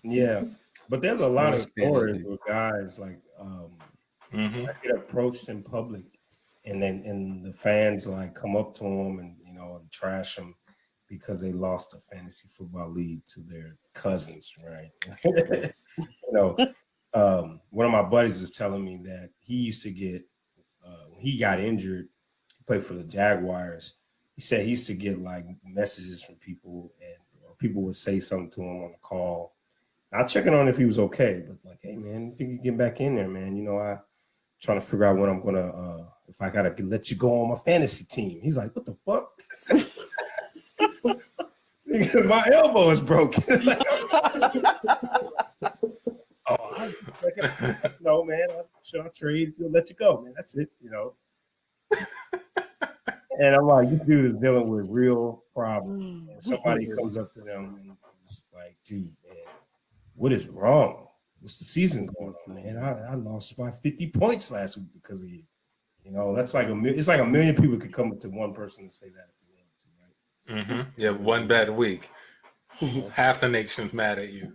Yeah, but there's a lot of stories fantasy. with guys like guys get approached in public, and then the fans like come up to them and and trash them because they lost a fantasy football league to their cousins, right? One of my buddies was telling me that he used to get when he got injured, he played for the Jaguars. He said he used to get like messages from people, and or people would say something to him on the call. I'll checking on if he was okay, but like, hey man, you think you get back in there, man? I trying to figure out when I'm gonna if I gotta let you go on my fantasy team. He's like, what the fuck? My elbow is broken. No, man, should I trade? He'll let you go, man. That's it, And I'm like, this dude is dealing with real problems. And somebody comes up to them and it's like, dude, man, what is wrong? What's the season going for, man? I lost by 50 points last week because of you. That's like it's like a million people could come up to one person and say that if they wanted to, right? Yeah, one bad week. Half the nation's mad at you.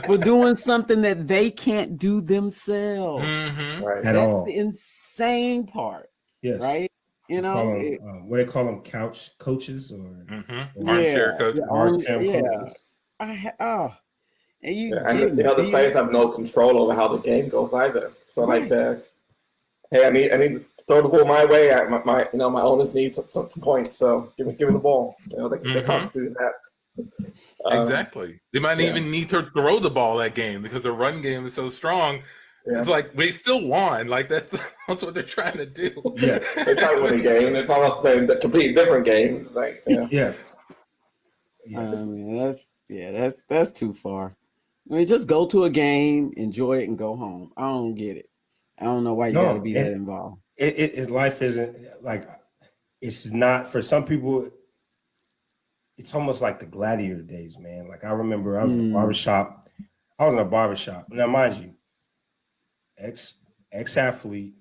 For doing something that they can't do themselves. Right. That's all. The insane part. Yes. Right? What they call them, couch coaches or armchair coaches. Coaches. And the other players have no control over how the game goes either. So like hey, I need to throw the ball my way. My owners need some points, so give me the ball. They can't do that. Exactly. They might even need to throw the ball that game because the run game is so strong. Yeah. It's like they still won. Like that's what they're trying to do. Yeah, they're trying to win a game. It's almost been the complete different games. Like yes. That's too far. I mean, just go to a game, enjoy it, and go home. I don't get it. I don't know why you got to be that involved. Life isn't like it's not for some people. It's almost like the gladiator days, man. Like I remember I was in a barbershop. I was in a barbershop. Now, mind you, ex-athlete,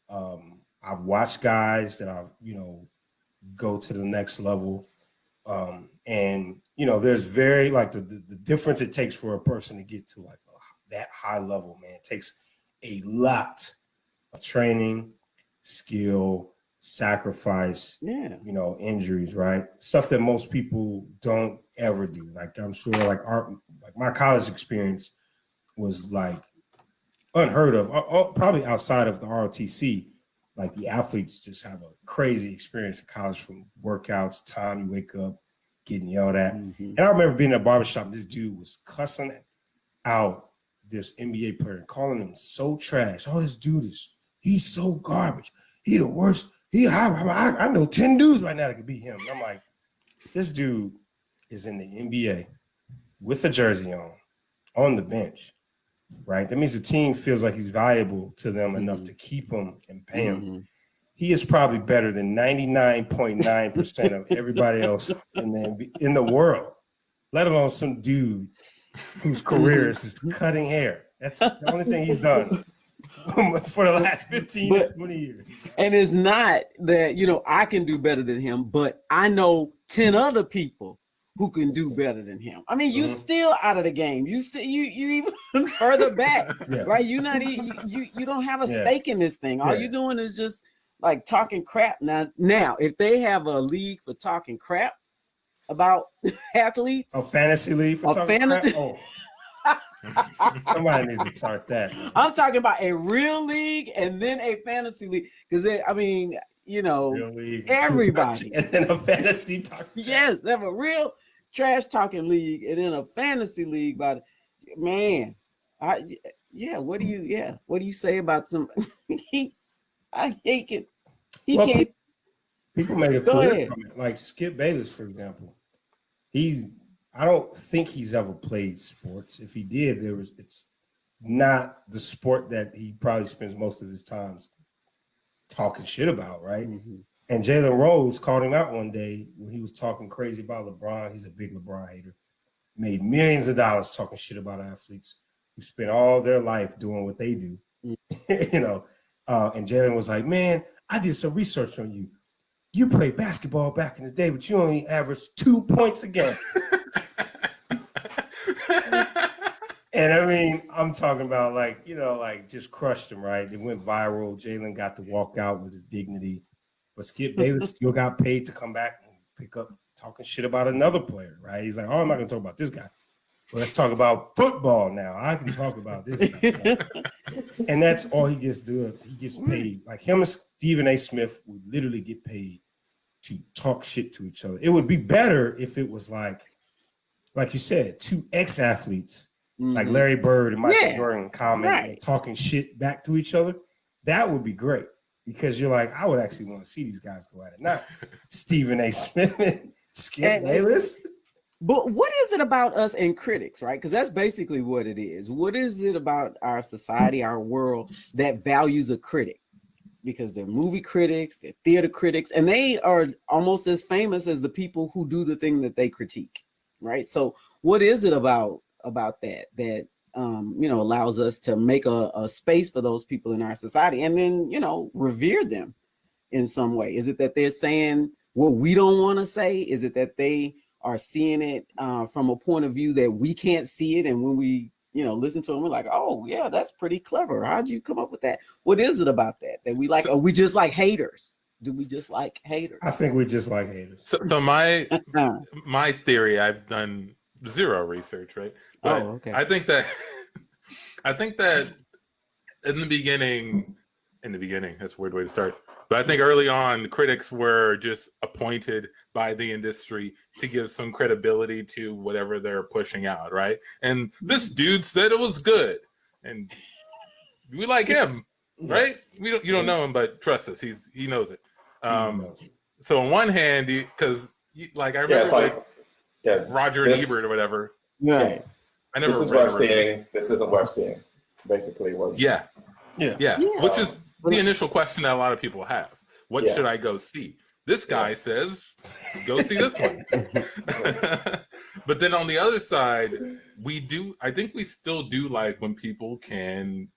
I've watched guys that I've, go to the next level. And, there's very like the difference it takes for a person to get to like that high level, man. It takes a lot of training, skill, sacrifice, injuries, right? Stuff that most people don't ever do. Like I'm sure like my college experience was like unheard of, probably outside of the ROTC. Like the athletes just have a crazy experience in college from workouts, time you wake up, getting yelled at. And I remember being in a barbershop, this dude was cussing out this NBA player, calling him so trash. Oh, this dude he's so garbage. He the worst. I know 10 dudes right now that could beat him. And I'm like, this dude is in the NBA with a jersey on the bench, right? That means the team feels like he's valuable to them enough to keep him and pay him. He is probably better than 99.9% of everybody else in the world, let alone some dude whose career is just cutting hair. That's the only thing he's done for the last 15 to 20 years. And it's not that, I can do better than him, but I know 10 other people who can do better than him. I mean, you still out of the game. You even further back, right? You're not you don't have a stake in this thing. All you're doing is just like talking crap. Now, if they have a league for talking crap about athletes, a fantasy league for talking crap. Oh. Somebody needs to start that. I'm talking about a real league and then a fantasy league because everybody and then a fantasy talk. Yes, they have a real trash talking league and then a fantasy league. But man, what do you say about some? I hate it. He can't. People made a career from it, like Skip Bayless, for example. I don't think he's ever played sports. If he did, it's not the sport that he probably spends most of his time talking shit about, right? And Jalen Rose called him out one day when he was talking crazy about LeBron. He's a big LeBron hater. Made millions of dollars talking shit about athletes who spend all their life doing what they do. And Jalen was like, man, I did some research on you. You played basketball back in the day, but you only averaged 2 points a game. And I mean, I'm talking about like, like just crushed him, right? It went viral. Jalen got to walk out with his dignity, but Skip Bayless still got paid to come back and pick up talking shit about another player, right? He's like, oh, I'm not going to talk about this guy. Well, let's talk about football now. I can talk about this guy. And that's all he gets doing. He gets paid. Like him and Stephen A. Smith would literally get paid to talk shit to each other. It would be better if it was like you said, two ex-athletes, like Larry Bird and Michael Jordan commenting, talking shit back to each other. That would be great because you're like, I would actually want to see these guys go at it. Not Stephen A. Smith and Skip Bayless. But what is it about us and critics, right? Because that's basically what it is. What is it about our society, our world that values a critic? Because they're movie critics, they're theater critics, and they are almost as famous as the people who do the thing that they critique, right? So what is it about that allows us to make a space for those people in our society and then, revere them in some way? Is it that they're saying what we don't want to say? Is it that they are seeing it from a point of view that we can't see it, and when we listen to them, we're like, oh yeah, that's pretty clever. How'd you come up with that? What is it about that we like? Are we just like haters? Do we just like haters? I think we just like haters. So my theory, I've done zero research, right? But okay. I think that in the beginning, that's a weird way to start. But I think early on, critics were just appointed by the industry to give some credibility to whatever they're pushing out, right? And this dude said it was good, and we like him, right? You don't know him, but trust us, he knows it. So on one hand, because I remember Roger and Ebert or whatever. Right. I never. This is worth seeing. This isn't worth seeing. Basically, was yeah. Which is the initial question that a lot of people have. What should I go see? This guy says, go see this one. But then on the other side, I think we still do like when people can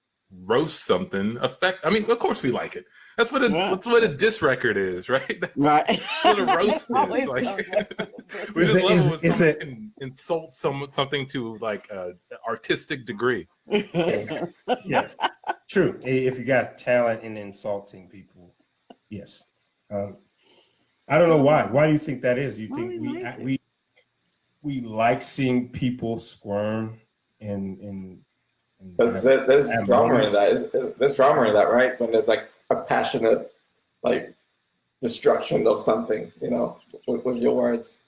roast something. I mean, of course we like it. That's what a diss record is, right? That's what a roast is. Like, we just love it when someone can insult something to like artistic degree. Yes, true. If you got talent in insulting people, yes. I don't know why. Why do you think that is? Do you think we like seeing people squirm and there's drama in that. There's drama in that, right? When there's like a passionate, like destruction of something, with your words.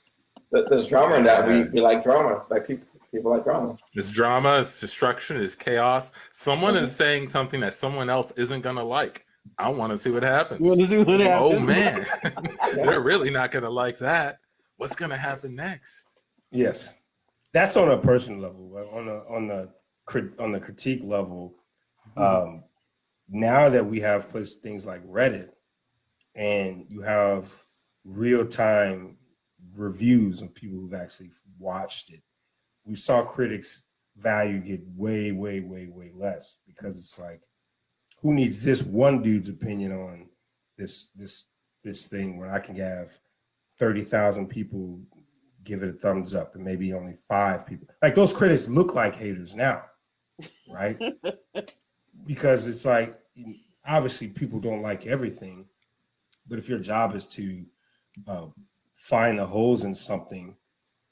There's drama in that. We like drama. Like people like drama. It's drama. It's destruction. It's chaos. Someone is saying something that someone else isn't gonna like. I want to see what happens. Oh man, they're really not gonna like that. What's gonna happen next? Yes, that's on a personal level. On the critique level, now that we have things like Reddit, and you have real-time reviews of people who've actually watched it, we saw critics' value get way, way, way, way less because it's like, who needs this one dude's opinion on this thing when I can have 30,000 people give it a thumbs up and maybe only 5 people? Like, those critics look like haters now, right? Because it's like, obviously people don't like everything, but if your job is to find the holes in something,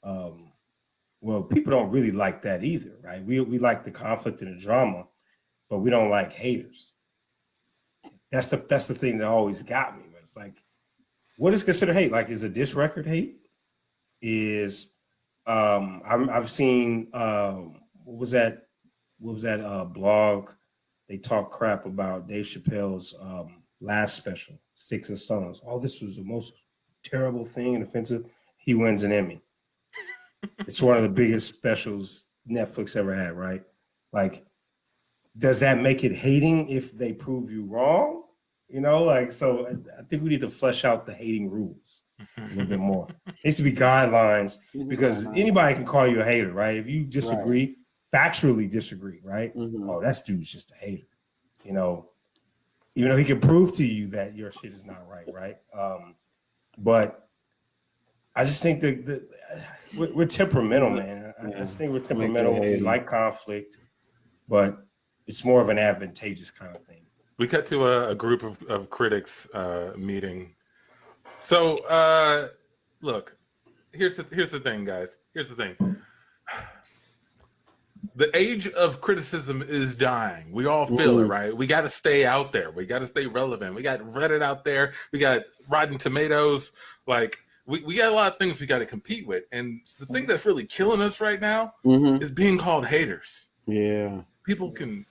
well, people don't really like that either, right? We like the conflict and the drama, but we don't like haters. That's the thing that always got me. It's like, what is considered hate? Like, is a diss record hate? Is I've seen what was that blog? They talk crap about Dave Chappelle's last special, Sticks and Stones. Oh, this was the most terrible thing and offensive. He wins an Emmy. It's one of the biggest specials Netflix ever had, right? Like, does that make it hating if they prove you wrong? So I think we need to flesh out the hating rules a little bit more. There needs to be guidelines because anybody can call you a hater, right? If you disagree, factually disagree, right? Oh, that dude's just a hater. Even though he can prove to you that your shit is not right? But I just think that we're temperamental, man. I just think we're temperamental. We like conflict, but it's more of an advantageous kind of thing. We cut to a group of critics meeting. So look, here's the thing, guys. Here's the thing. The age of criticism is dying. We all feel it, right? We got to stay out there. We got to stay relevant. We got Reddit out there. We got Rotten Tomatoes. Like, we got a lot of things we got to compete with. And the thing that's really killing us right now is being called haters. Yeah. People can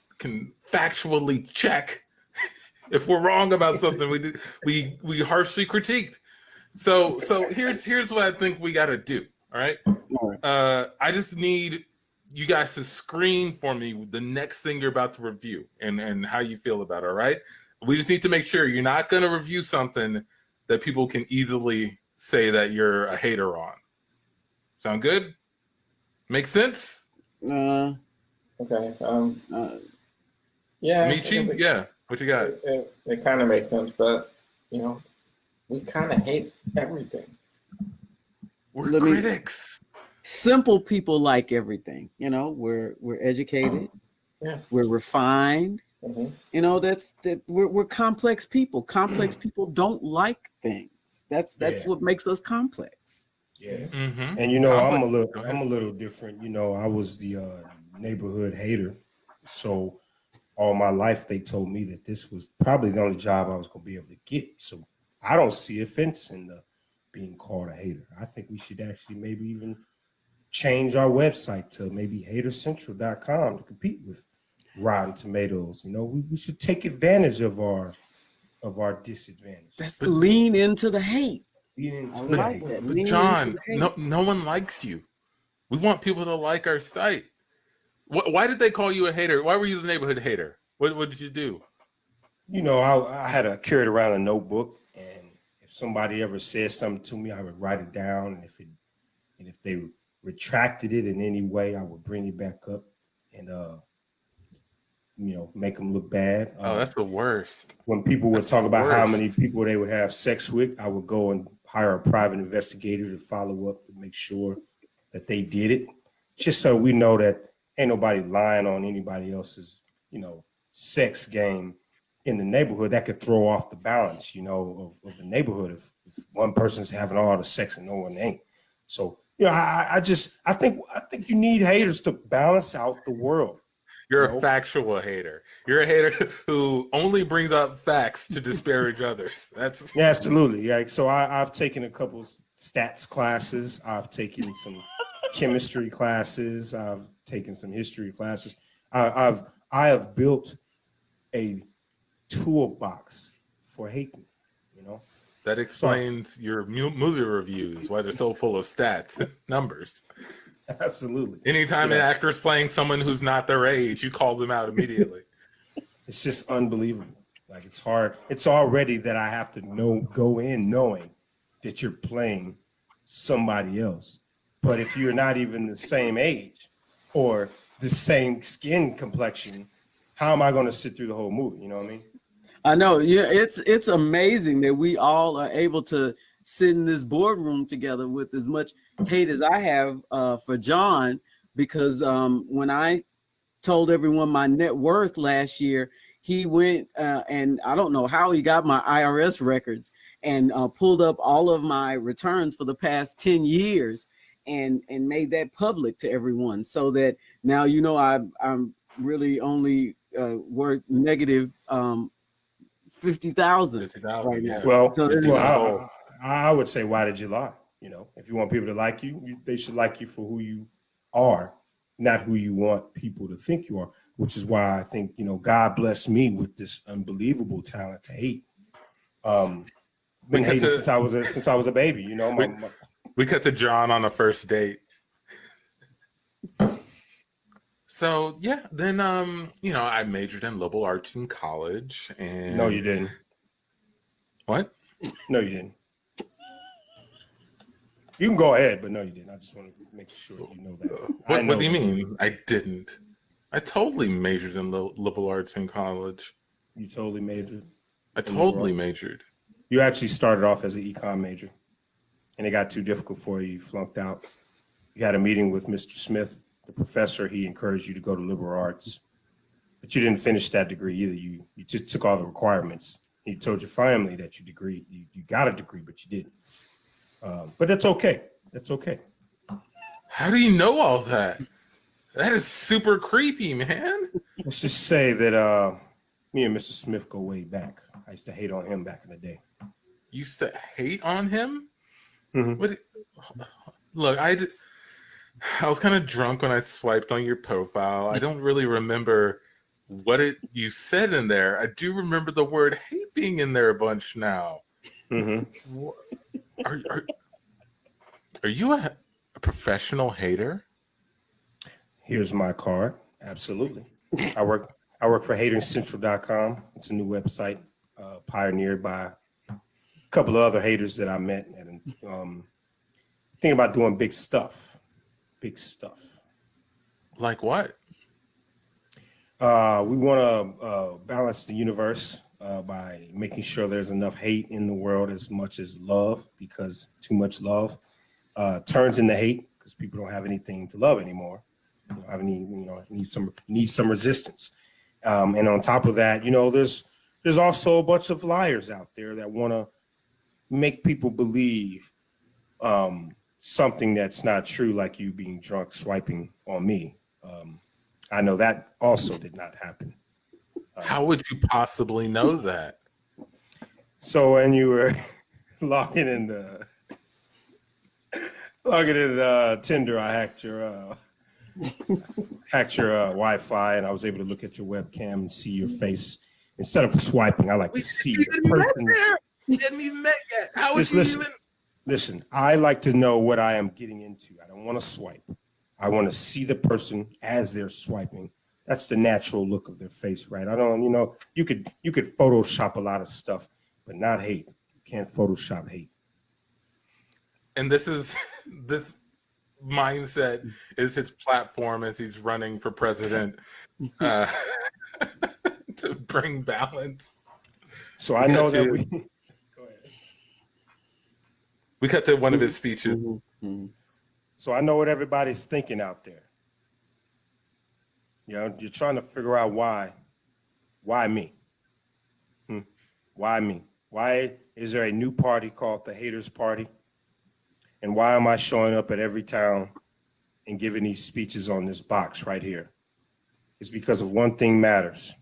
factually check if we're wrong about something. We harshly critiqued. So here's what I think we got to do. All right. I just need you guys to screen for me the next thing you're about to review and how you feel about it. All right. We just need to make sure you're not going to review something that people can easily say that you're a hater on. Sound good? Make sense? Okay. Yeah. Michi? Yeah. What you got? It kind of makes sense, but we kind of hate everything. We're critics. Simple people like everything. We're educated. Yeah. We're refined. We're complex people. Complex people don't like things. That's what makes us complex. Yeah. And I'm a little different. I was the neighborhood hater. So all my life they told me that this was probably the only job I was going to be able to get. So I don't see offense in being called a hater. I think we should actually maybe even change our website to maybe hatercentral.com to compete with Rotten Tomatoes. We should take advantage of our disadvantage. That's lean into the hate. But John, no one likes you. We want people to like our site. Why did they call you a hater? Why were you the neighborhood hater? What did you do? I had carried around a notebook, and if somebody ever said something to me, I would write it down, and if they retracted it in any way, I would bring it back up and make them look bad. That's the worst. When people would talk about how many people they would have sex with, I would go and hire a private investigator to follow up to make sure that they did it, just so we know that ain't nobody lying on anybody else's, sex game in the neighborhood that could throw off the balance, of the neighborhood if one person's having all the sex and no one ain't. So, I think you need haters to balance out the world. You're a factual hater. You're a hater who only brings up facts to disparage others. Yeah, absolutely. Yeah. So I've taken a couple stats classes. I've taken some chemistry classes. I've taken some history classes. I have built a toolbox for hating. That explains your movie reviews, why they're so full of stats and numbers. Absolutely. Anytime an actor's playing someone who's not their age, you call them out immediately. It's just unbelievable. Like, it's hard. It's already that I have to go in knowing that you're playing somebody else. But if you're not even the same age or the same skin complexion, how am I going to sit through the whole movie? You know what I mean? I know. Yeah, it's amazing that we all are able to sit in this boardroom together with as much hate as I have for John, because when I told everyone my net worth last year, he went and I don't know how he got my IRS records and pulled up all of my returns for the past 10 years and made that public to everyone, so that now I'm really only worth negative 50,000 right now. Well, I would say, why did you lie? If you want people to like you, they should like you for who you are, not who you want people to think you are, which is why I think, God blessed me with this unbelievable talent to hate. Been hating since I was a baby, We cut to John on a first date. So yeah, then I majored in liberal arts in college, and no, you didn't. What? No, you didn't. You can go ahead, but no, you didn't. I just want to make sure you know that. What do you mean? I didn't. I totally majored in liberal arts in college. You totally majored? I totally majored. You actually started off as an econ major, and it got too difficult for you, you flunked out. You had a meeting with Mr. Smith, the professor. He encouraged you to go to liberal arts, but you didn't finish that degree either. You just took all the requirements. You told your family that you got a degree, but you didn't. But that's okay. That's okay. How do you know all that? That is super creepy, man. Let's just say that me and Mr. Smith go way back. I used to hate on him back in the day. You said hate on him? Mm-hmm. What? Look, I was kind of drunk when I swiped on your profile. I don't really remember what you said in there. I do remember the word hate being in there a bunch now. Mm-hmm. Are you a professional hater? Here's my card. Absolutely. I work for haterscentral.com. It's a new website pioneered by a couple of other haters that I met, and thinking about doing big stuff. Like what? We want to balance the universe by making sure there's enough hate in the world as much as love, because too much love turns into hate because people don't have anything to love anymore. You don't have any, need some resistance. And on top of that, there's also a bunch of liars out there that want to make people believe something that's not true, like you being drunk swiping on me. I know that also did not happen. How would you possibly know that? So when you were logging in Tinder, I hacked your Wi-Fi, and I was able to look at your webcam and see your face. Instead of swiping, I like to see the person. You didn't even met yet. How would you even? Listen, I like to know what I am getting into. I don't want to swipe. I want to see the person as they're swiping. That's the natural look of their face, right? I don't, you could Photoshop a lot of stuff, but not hate. You can't Photoshop hate. And this mindset is his platform as he's running for president to bring balance. So I know that we. Go ahead. We cut to one of his speeches. Mm-hmm. So I know what everybody's thinking out there. You're trying to figure out why me? Why me? Why is there a new party called the Haters Party? And why am I showing up at every town and giving these speeches on this box right here? It's because of one thing matters.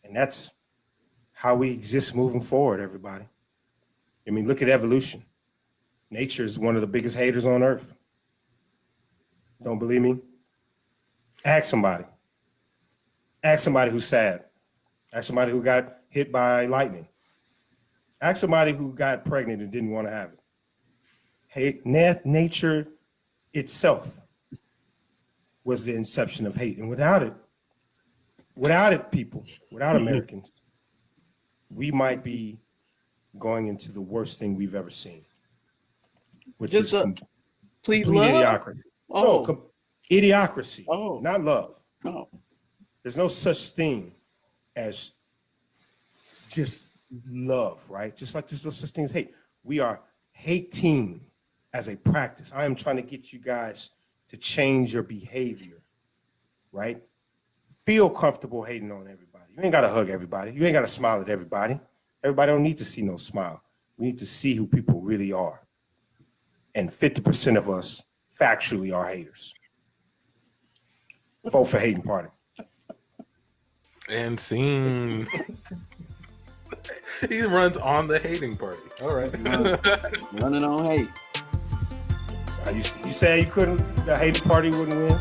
And that's how we exist moving forward, everybody. I mean, look at evolution. Nature is one of the biggest haters on earth. Don't believe me? Ask somebody. Ask somebody who's sad. Ask somebody who got hit by lightning. Ask somebody who got pregnant and didn't want to have it. Hate, nature itself was the inception of hate. And without it, people, without Americans, we might be going into the worst thing we've ever seen, which just is complete idiocracy. Oh. No, idiocracy, Oh. not love. Oh. There's no such thing as just love, right? Just like there's no such thing as hate. We are hating as a practice. I am trying to get you guys to change your behavior, right? Feel comfortable hating on everybody. You ain't got to hug everybody. You ain't got to smile at everybody. Everybody don't need to see no smile. We need to see who people really are. And 50% of us factually are haters. Vote for Hating Party. And scene. He runs on the hating party. All right. Running on hate. You say you couldn't, the Hating Party wouldn't win?